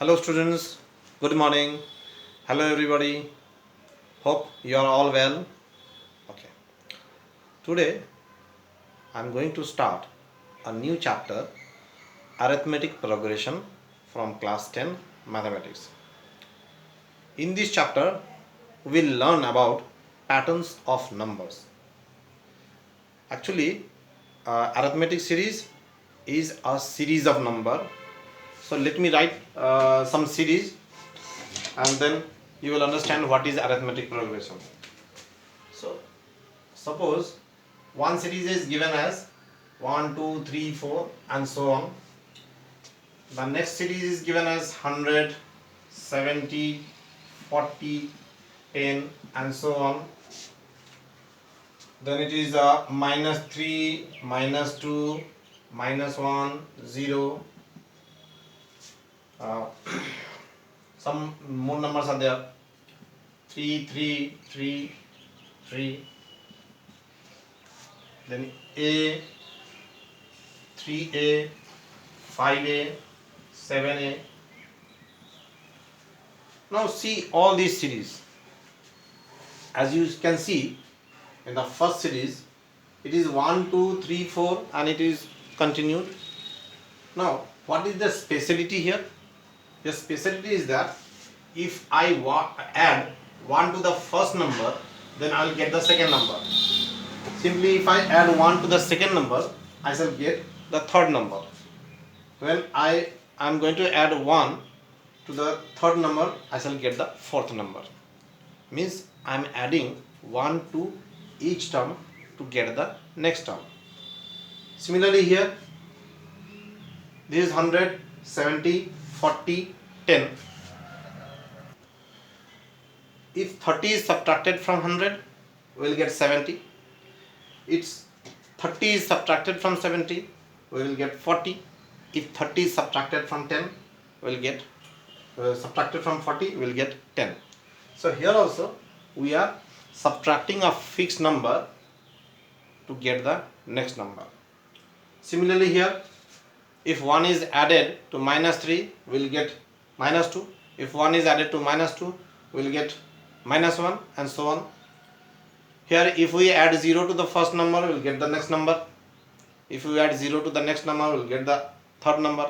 Hello students, good morning. Hello everybody. Hope you are all well. Okay. Today I am going to start a new chapter, arithmetic progression from class 10 mathematics. In this chapter we will learn about patterns of numbers. Actually, arithmetic series is a series of number. So let me write some series and then you will understand what is arithmetic progression. So suppose one series is given as 1, 2, 3, 4 and so on. The next series is given as 100, 70, 40, 10 and so on. Then it is -3, -2, -1, 0. Some more numbers are there. 3, 3, 3, 3. Then A, 3A, 5A, 7A. Now see all these series. As you can see, in the first series, it is 1, 2, 3, 4 and it is continued. Now, what is the speciality here? The speciality is that if I add 1 to the first number, then I will get the second number. Simply if I add 1 to the second number, I shall get the third number. When I am going to add 1 to the third number, I shall get the fourth number. Means I am adding 1 to each term to get the next term. Similarly here, this is 100, 70, 40, 10. If 30 is subtracted from 100, we will get 70. If 30 is subtracted from 70, we will get 40. If 30 is subtracted from 10, we will get subtracted from 40, we will get 10. So here also we are subtracting a fixed number to get the next number. Similarly here, if 1 is added to -3, we will get -2. If 1 is added to -2, we will get -1 and so on. Here if we add 0 to the first number, we will get the next number. If we add 0 to the next number, we will get the third number.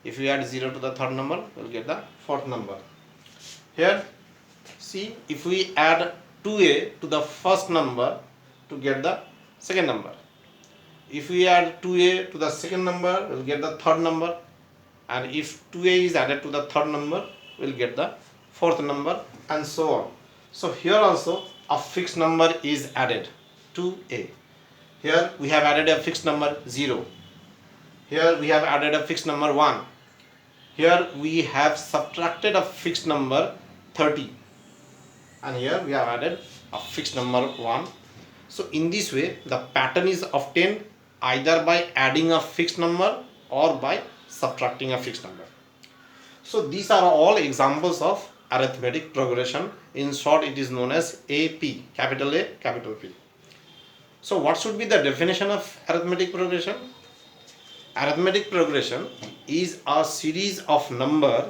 If we add 0 to the third number, we will get the fourth number. Here, see, if we add 2a to the first number to get the second number. If we add 2a to the second number, we will get the third number. And if 2a is added to the third number, we will get the fourth number and so on. So here also a fixed number is added, 2a. Here we have added a fixed number 0. Here we have added a fixed number 1. Here we have subtracted a fixed number 30. And here we have added a fixed number 1. So in this way the pattern is obtained either by adding a fixed number or by subtracting a fixed number. So these are all examples of arithmetic progression. In short, it is known as AP, capital A, capital P. So what should be the definition of arithmetic progression? Arithmetic progression is a series of number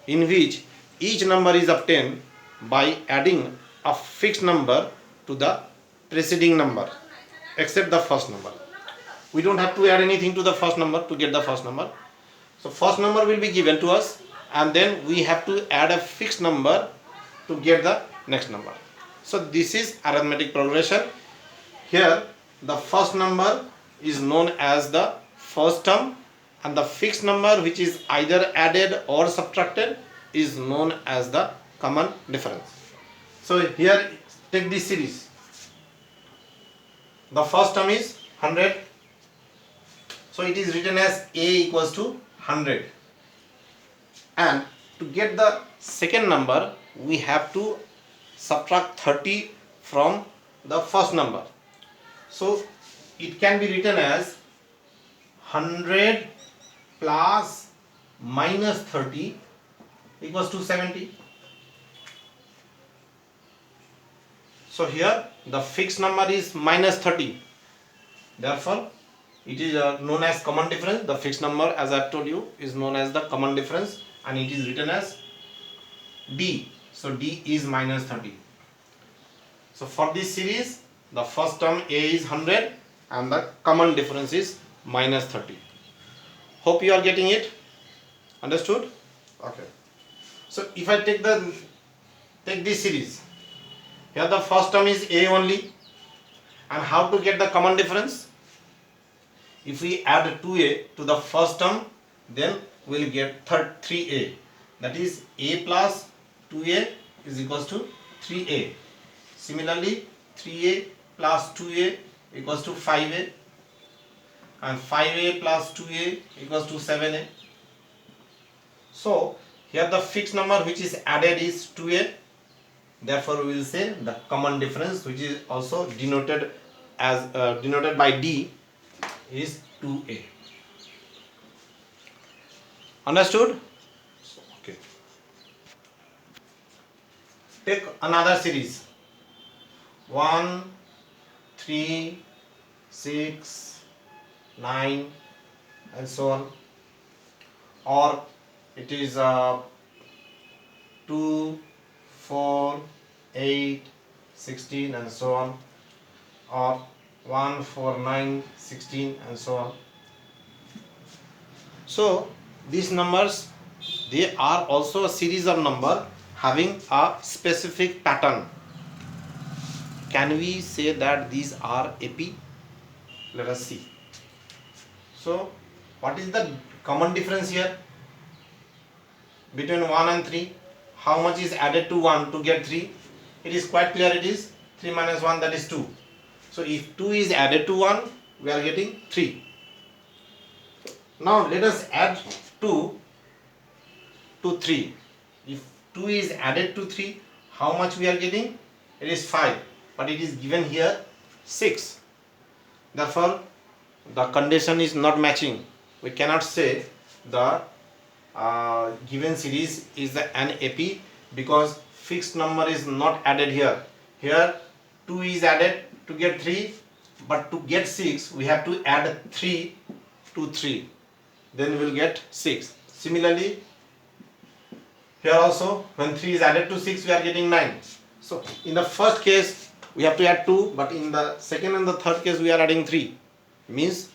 in which each number is obtained by adding a fixed number to the preceding number except the first number. We don't have to add anything to the first number to get the first number. So first number will be given to us and then we have to add a fixed number to get the next number. So this is arithmetic progression. Here the first number is known as the first term and the fixed number which is either added or subtracted is known as the common difference. So here take this series. The first term is 100. So it is written as A equals to 100. And to get the second number, we have to subtract 30 from the first number. So it can be written as 100 plus -30 equals to 70. So here the fixed number is -30. Therefore It is known as common difference. The fixed number, as I told you, is known as the common difference, and it is written as D. So D is minus 30. So for this series, the first term A is 100 and the common difference is minus 30. Hope you are getting it. Understood? Okay. So if I take this series, here the first term is A only, and how to get the common difference? If we add 2A to the first term, then we will get 3A. That is A plus 2A is equals to 3A. Similarly, 3A plus 2A equals to 5A, and 5A plus 2A equals to 7A. So here the fixed number which is added is 2A. Therefore, we will say the common difference, which is also denoted by D, is 2A. Understood? Okay. Take another series. 1, 3, 6, 9, and so on. Or it is 2, 4, 8, 16, and so on. Or 1, 4, 9, 16, and so on. So these numbers, they are also a series of number having a specific pattern. Can we say that these are AP? Let us see. So what is the common difference here between 1 and 3? How much is added to 1 to get 3? It is quite clear. It is 3 minus 1, that is 2. So if 2 is added to 1, we are getting 3. Now let us add 2 to 3. If 2 is added to 3, how much we are getting? It is 5, but it is given here 6. Therefore, the condition is not matching. We cannot say the given series is an AP, because fixed number is not added here. Here 2 is added to get 3, but to get 6 we have to add 3 to 3, then we will get 6. Similarly, here also when 3 is added to 6 we are getting 9. So in the first case we have to add 2, but in the second and the third case we are adding 3. Means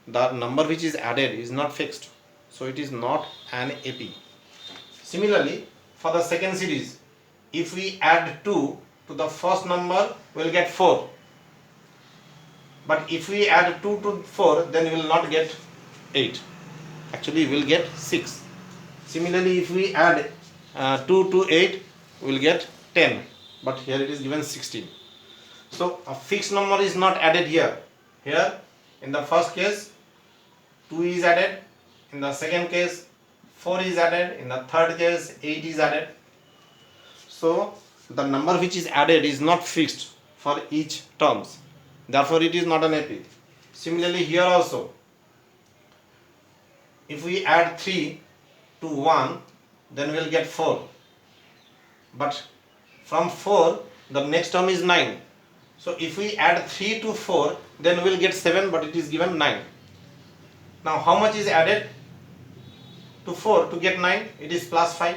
the number which is added is not fixed, so it is not an AP. Similarly, for the second series, if we add 2 to the first number, we will get 4. But if we add 2 to 4, then we will not get 8. Actually, we will get 6. Similarly, if we add 2 to 8, we will get 10. But here it is given 16. So a fixed number is not added here. Here, in the first case, 2 is added. In the second case, 4 is added. In the third case, 8 is added. So the number which is added is not fixed for each terms. Therefore, it is not an AP. Similarly, here also, if we add 3 to 1, then we will get 4. But from 4, the next term is 9. So if we add 3 to 4, then we will get 7, but it is given 9. Now how much is added to 4 to get 9? It is plus 5.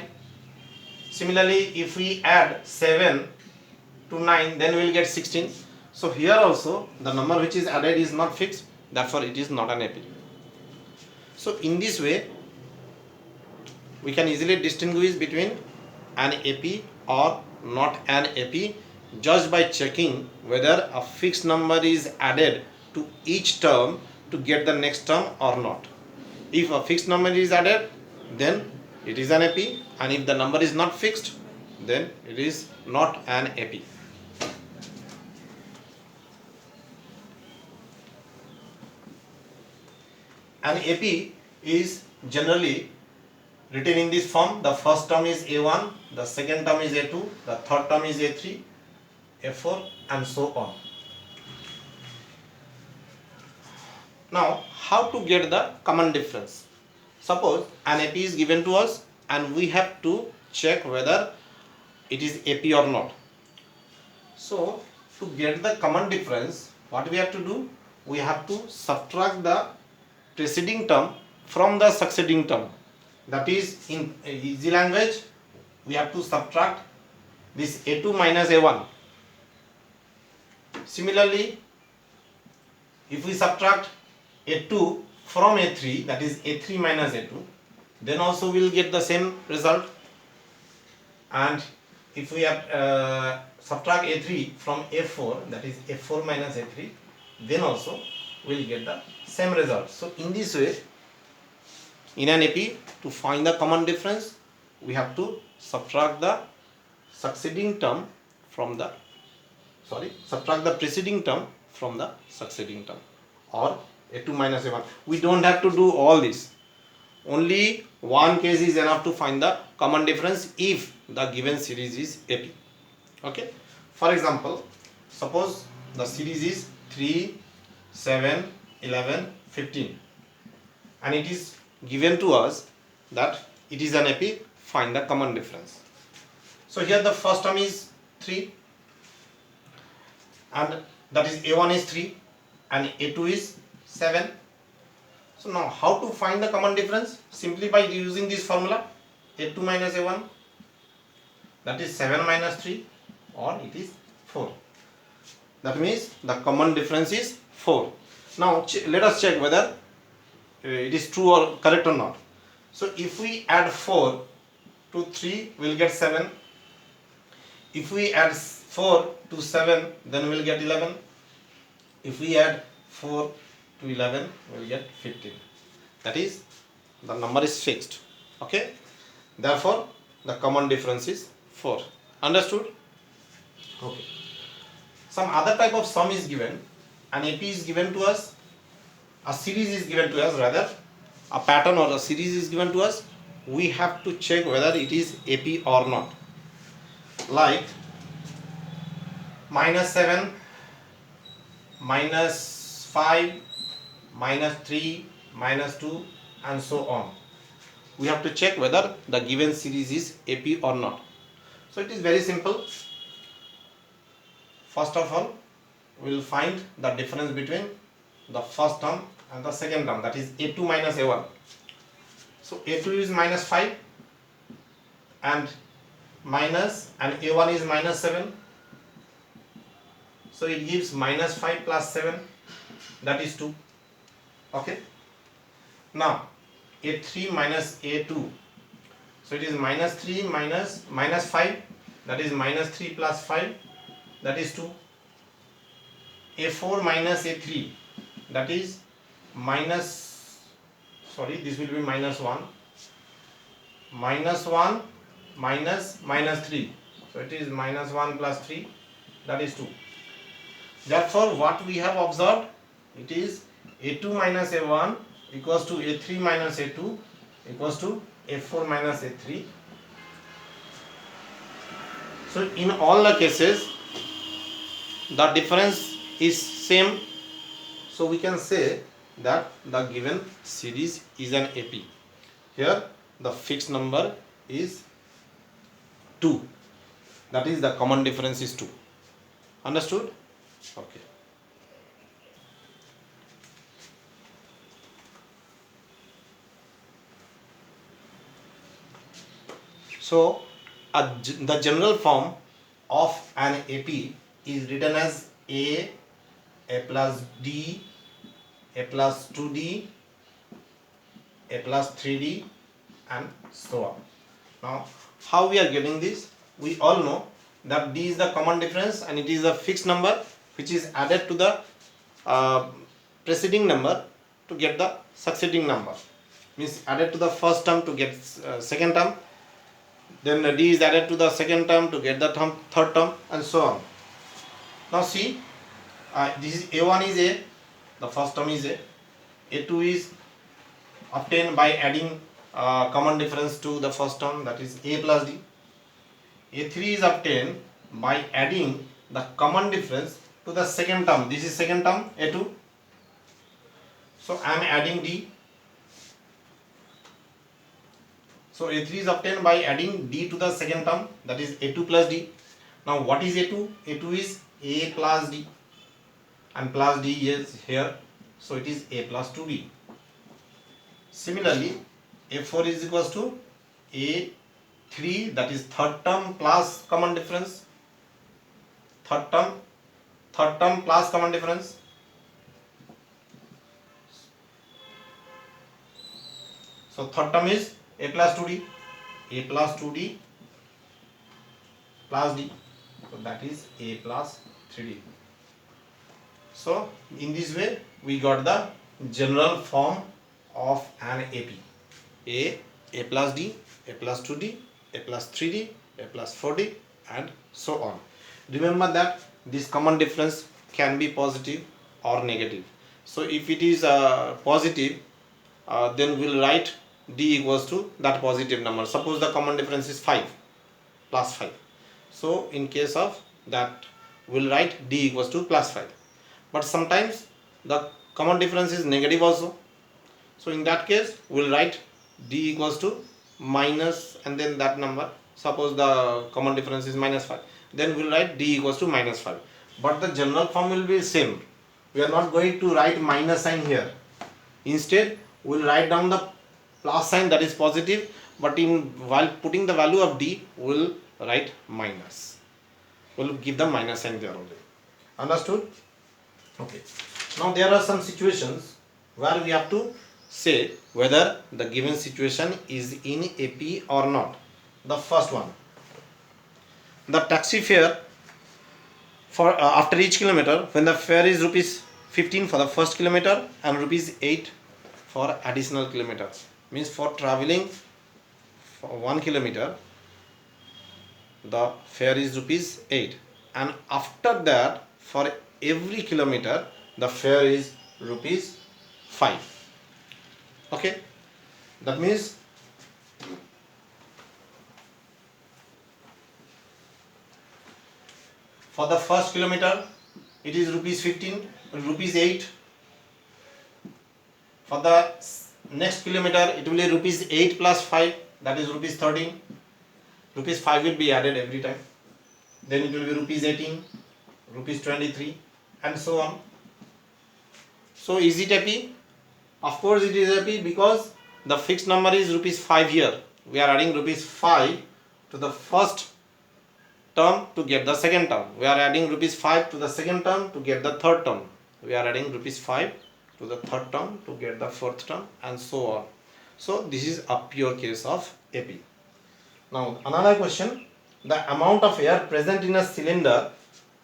Similarly, if we add 7 to 9, then we will get 16. So here also the number which is added is not fixed, therefore it is not an AP. So in this way we can easily distinguish between an AP or not an AP just by checking whether a fixed number is added to each term to get the next term or not. If a fixed number is added, then it is an AP, and if the number is not fixed, then it is not an AP. An AP is generally written in this form. The first term is A1, the second term is A2, the third term is A3, A4, and so on. Now, how to get the common difference? Suppose an AP is given to us and we have to check whether it is AP or not. So, to get the common difference, what we have to do? we have to subtract the preceding term from the succeeding term. That is, in easy language, we have to subtract this A2 minus A1. Similarly, if we subtract A2 from A3, that is A3 minus A2, then also we will get the same result. And if we have subtract A3 from A4, that is A4 minus A3, then also we will get the same result. So in this way, in an AP, to find the common difference, we have to subtract the succeeding term from the subtract the preceding term from the succeeding term, or A2 minus A1. We don't have to do all this. Only one case is enough to find the common difference if the given series is AP. Okay. For example, suppose the series is 3, 7, 11, 15, and it is given to us that it is an AP. Find the common difference. So here the first term is 3, and that is A1 is 3 and A2 is 7. So now how to find the common difference? Simply by using this formula, A2 minus A1, that is 7 minus 3, or it is 4. That means the common difference is 4. Now let us check whether it is true or correct or not. So if we add 4 to 3, we will get 7. If we add 4 to 7, then we will get 11. If we add 4 to 11, we will get 15. That is, the number is fixed. Okay. Therefore, the common difference is 4. Understood? Okay. Some other type of sum is given. An AP is given to us. A series is given to us, rather. A pattern or a series is given to us. We have to check whether it is AP or not. Like minus 7, minus 5, minus 3, minus 2, and so on. We have to check whether the given series is AP or not. So it is very simple. First of all, we will find the difference between the first term and the second term, that is A2 minus A1. So A2 is minus 5 and A1 is minus 7. So it gives minus 5 plus 7, that is 2. Okay. Now A3 minus A2. So it is minus 3 minus 5, that is minus 3 plus 5, that is 2. A4 minus A3, that is this will be minus 1. Minus 1 minus 3. So it is minus 1 plus 3, that is 2. Therefore, what we have observed, it is A2 minus A1 equals to A3 minus A2 equals to A4 minus A3. So in all the cases, the difference is same. So we can say that the given series is an AP. Here the fixed number is 2. That is, the common difference is 2. Understood? Okay. So the general form of an AP is written as A plus D, A plus 2D, A plus 3D, and so on. Now, how we are getting this? We all know that D is the common difference and it is a fixed number which is added to the preceding number to get the succeeding number. Means added to the first term to get second term. Then D is added to the second term to get the third term, and so on. Now see, this is A1 is A, the first term is A. A2 is obtained by adding common difference to the first term, that is A plus D. A3 is obtained by adding the common difference to the second term. This is second term, A2. So I am adding D. So A3 is obtained by adding D to the second term, that is A2 plus D. Now what is A2? A2 is A plus D. and plus D is here, so it is A plus 2D. Similarly, A4 is equals to A3, that is third term plus common difference, third term plus common difference. So third term is A plus 2D, A plus 2D plus D, so that is A plus 3D. So in this way we got the general form of an AP. A plus D, A plus 2D, A plus 3D, A plus 4D, and so on. Remember that this common difference can be positive or negative. So if it is positive, then we'll write D equals to that positive number. Suppose the common difference is 5 plus 5. So in case of that, we'll write D equals to plus 5. But sometimes the common difference is negative also. So in that case, we'll write D equals to minus and then that number. Suppose the common difference is minus 5. Then we'll write D equals to minus 5. But the general form will be same. We are not going to write minus sign here. Instead, we'll write down the plus sign, that is positive. But while putting the value of D, we'll write minus. We'll give the minus sign there only. Understood? Okay. Now there are some situations where we have to say whether the given situation is in AP or not. The first one, the taxi fare for after each kilometer, when the fare is rupees 15 for the first kilometer and rupees 8 for additional kilometer, means for traveling for 1 kilometer the fare is rupees 8, and after that for every kilometer the fare is rupees 5. Okay, that means for the first kilometer it is rupees 15, rupees 8. For the next kilometer it will be rupees 8 plus 5, that is rupees 13. Rupees 5 will be added every time. Then it will be rupees 18, rupees 23, and so on. So is it AP? Of course it is AP, because the fixed number is rupees 5 here. We are adding rupees 5 to the first term to get the second term. We are adding rupees 5 to the second term to get the third term. We are adding rupees 5 to the third term to get the fourth term, and so on. So this is a pure case of AP. Now another question, the amount of air present in a cylinder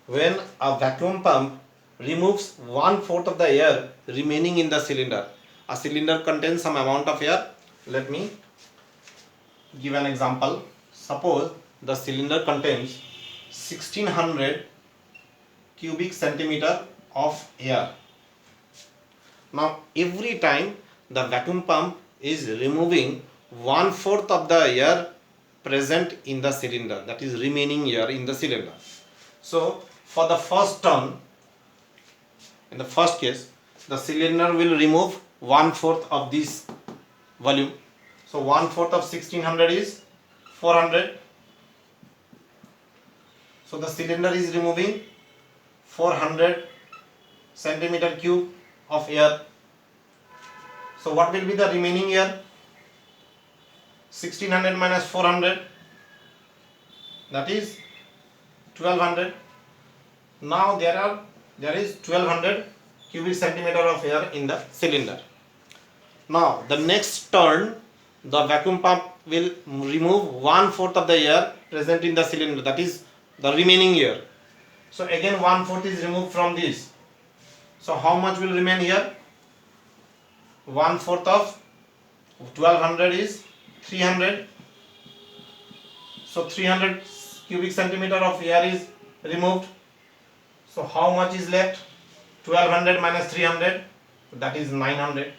when a vacuum pump removes 1/4 of the air remaining in the cylinder. A cylinder contains some amount of air. Let me give an example. Suppose the cylinder contains 1600 cubic centimeter of air. Now every time the vacuum pump is removing 1/4 of the air present in the cylinder, that is remaining air in the cylinder. So for the first term, in the first case, the cylinder will remove 1/4 of this volume. So 1/4 of 1600 is 400. So the cylinder is removing 400 centimeter cube of air. So what will be the remaining air? 1600 minus 400, that is 1200. Now there is 1200 cubic centimeter of air in the cylinder. Now the next turn, the vacuum pump will remove 1/4 of the air present in the cylinder, that is the remaining air. So again 1/4 is removed from this. So how much will remain here? 1/4 of 1200 is 300. So 300 cubic centimeter of air is removed. So how much is left? 1200 minus 300, that is 900.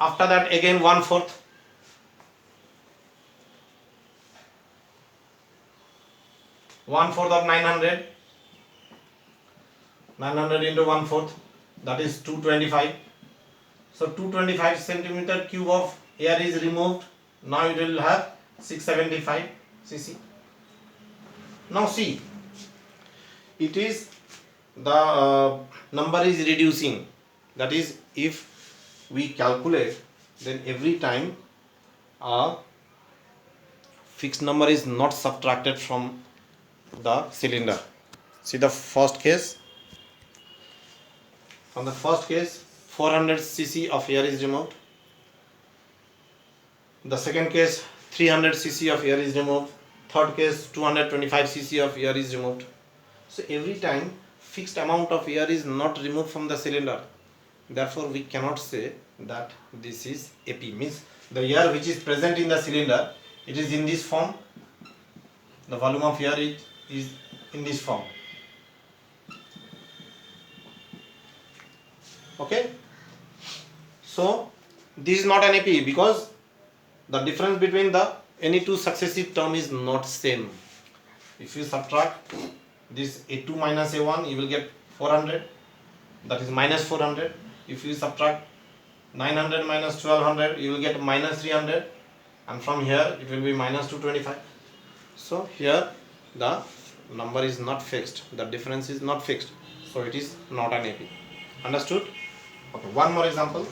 After that again 1/4. 1/4 of 900. 900 into 1/4, that is 225. So 225 centimeter cube of air is removed. Now it will have 675 cc. Now see, it is the number is reducing. That is, if we calculate, then every time a fixed number is not subtracted from the cylinder. See the first case. From the first case, 400 cc of air is removed. The second case, 300 cc of air is removed. Third case, 225 cc of air is removed. So every time fixed amount of air is not removed from the cylinder. Therefore, we cannot say that this is AP. Means the air which is present in the cylinder, it is in this form. The volume of air is in this form. Okay. So this is not an AP because the difference between the any two successive term is not same. If you subtract this A2 minus A1, you will get 400, that is minus 400. If you subtract 900 minus 1200, you will get minus 300, and from here it will be minus 225. So here the number is not fixed, the difference is not fixed, so it is not an AP. Understood? Okay, one more example.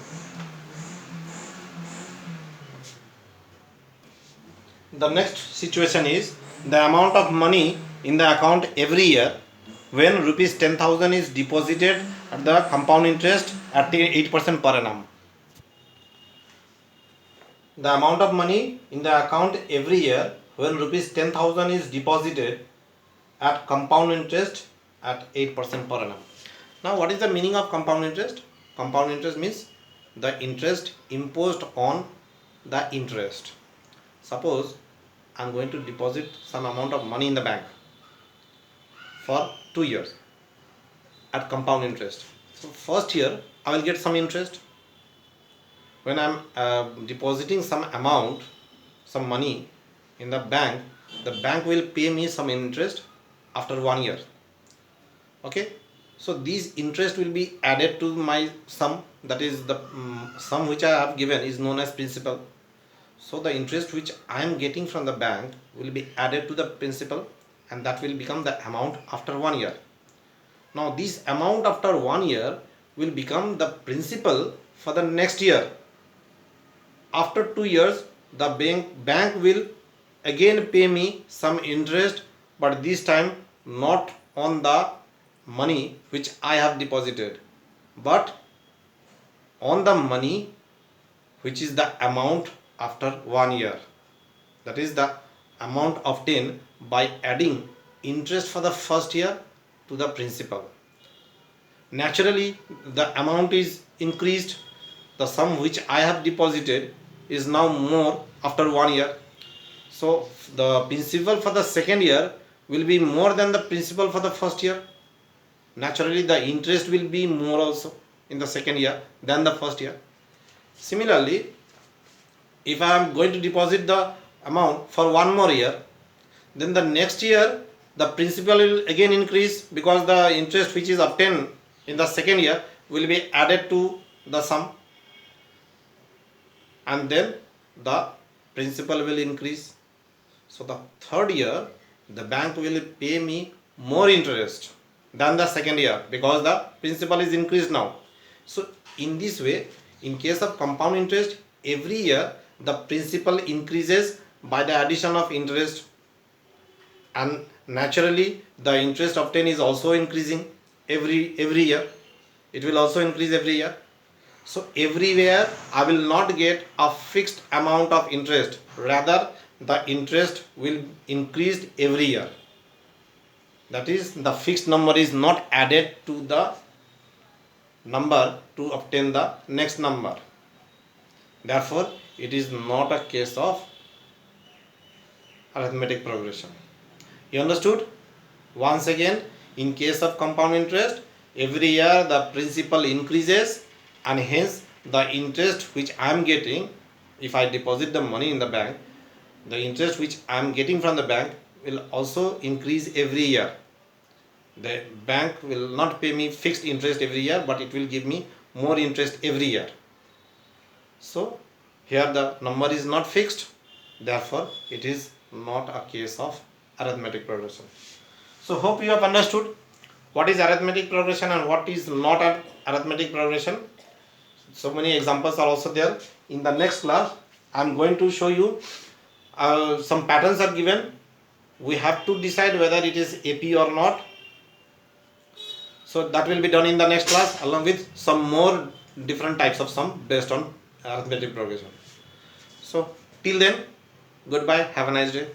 The next situation is the amount of money in the account every year when rupees 10,000 is deposited at the compound interest at 8% per annum. The amount of money in the account every year when rupees 10,000 is deposited at compound interest at 8% per annum. Now, what is the meaning of compound interest? Compound interest means the interest imposed on the interest. Suppose I am going to deposit some amount of money in the bank for 2 years at compound interest. So first year I will get some interest. When I am depositing some amount, some money in the bank will pay me some interest after 1 year. Okay, so these interest will be added to my sum, that is the sum which I have given is known as principal. So the interest which I am getting from the bank will be added to the principal, and that will become the amount after 1 year. Now this amount after 1 year will become the principal for the next year. After 2 years, the bank will again pay me some interest, but this time not on the money which I have deposited, but on the money which is the amount after 1 year. That is the amount obtained by adding interest for the first year to the principal. Naturally, the amount is increased. The sum which I have deposited is now more after 1 year. So the principal for the second year will be more than the principal for the first year. Naturally, the interest will be more also in the second year than the first year. Similarly, if I am going to deposit the amount for 1 more year, then the next year the principal will again increase, because the interest which is obtained in the second year will be added to the sum, and then the principal will increase. So the third year the bank will pay me more interest than the second year, because the principal is increased now. So in this way, in case of compound interest, every year the principal increases by the addition of interest, and naturally the interest obtained is also increasing every year. It will also increase every year. So everywhere I will not get a fixed amount of interest, rather the interest will increase every year. That is, the fixed number is not added to the number to obtain the next number. Therefore, it is not a case of arithmetic progression. You understood? Once again, in case of compound interest, every year the principal increases, and hence the interest which I am getting, if I deposit the money in the bank, the interest which I am getting from the bank will also increase every year. The bank will not pay me fixed interest every year, but it will give me more interest every year. So here the number is not fixed, therefore it is not a case of arithmetic progression. So hope you have understood. what is arithmetic progression and what is not an arithmetic progression. So many examples are also there. In the next class, I am going to show you some patterns are given. We have to decide whether it is AP or not. So that will be done in the next class, along with some more different types of sum based on arithmetic progression. So till then, goodbye, have a nice day.